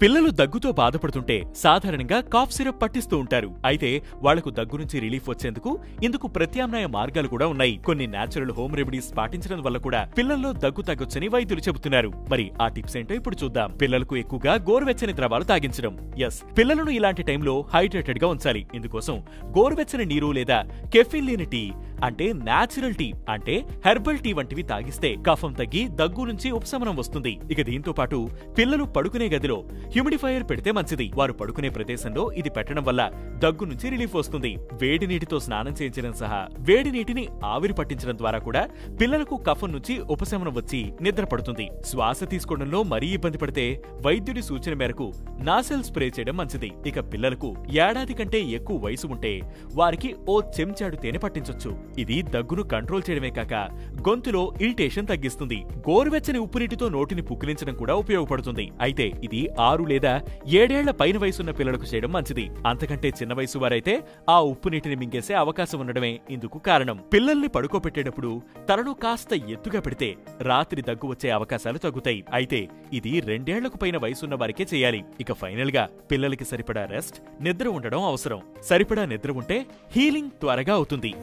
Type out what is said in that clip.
పిల్లలు దగ్గుతో బాధపడుతుంటే సాధారణంగా కాఫ్ సిరప్ పట్టిస్తూ ఉంటారు. అయితే వాళ్లకు దగ్గు నుంచి రిలీఫ్ వచ్చేందుకు ఇందుకు ప్రత్యామ్నాయ మార్గాలు కూడా ఉన్నాయి. కొన్ని నేచురల్ హోమ్ రెమెడీస్ పాటించడం వల్ల కూడా పిల్లల్లో దగ్గు తగ్గొచ్చని వైద్యులు చెబుతున్నారు. మరి ఆ టిప్స్ ఏంటో ఇప్పుడు చూద్దాం. పిల్లలకు ఎక్కువగా గోరువెచ్చని ద్రవాలు తాగించడం. పిల్లలను ఇలాంటి టైంలో హైడ్రేటెడ్ గా ఉంచాలి. ఇందుకోసం గోరువెచ్చని నీరు లేదా కెఫిన్ లేని టీ అంటే నేచురల్ టీ అంటే హెర్బల్ టీ వంటివి తాగిస్తే కఫం తగ్గి దగ్గు నుంచి ఉపశమనం వస్తుంది. ఇక దీంతో పాటు పిల్లలు పడుకునే గదిలో హ్యూమిడిఫైయర్ పెడితే మంచిది. వారు పడుకునే ప్రదేశంలో ఇది పెట్టడం వల్ల దగ్గు నుంచి రిలీఫ్ వస్తుంది. వేడి నీటితో స్నానం చేయించడం సహా వేడి నీటిని ఆవిరి పట్టించడం ద్వారా కూడా పిల్లలకు కఫం నుంచి ఉపశమనం వచ్చి నిద్ర పడుతుంది. శ్వాస తీసుకోవడంలో మరీ ఇబ్బంది పడితే వైద్యుడి సూచన మేరకు నాసెల్ స్ప్రే చేయడం మంచిది. ఇక పిల్లలకు ఏడాది కంటే ఎక్కువ వయసు ఉంటే వారికి ఓ చెంచాడు తేనె పట్టించొచ్చు. ఇది దగ్గును కంట్రోల్ చేయడమే కాక గొంతులో ఇరిటేషన్ తగ్గిస్తుంది. గోరువెచ్చని ఉప్పు నీటితో నోటిని పుక్కిలించడం కూడా ఉపయోగపడుతుంది. అయితే ఇది 6 లేదా 7 ఏళ్ల పైన వయసున్న పిల్లలకు చేయడం మంచిది. అంతకంటే చిన్న వయసు వారైతే ఆ ఉప్పు నీటిని మింగేసే అవకాశం ఉండడమే ఇందుకు కారణం. పిల్లల్ని పడుకోబెట్టేటప్పుడు తలను కాస్త ఎత్తుగా పెడితే రాత్రి దగ్గు వచ్చే అవకాశాలు తగ్గుతాయి. అయితే ఇది 2 ఏళ్లకు పైన వయసున్న వారికే చేయాలి. ఇక ఫైనల్ గా పిల్లలకి సరిపడా రెస్ట్, నిద్ర ఉండడం అవసరం. సరిపడా నిద్ర ఉంటే హీలింగ్ త్వరగా అవుతుంది.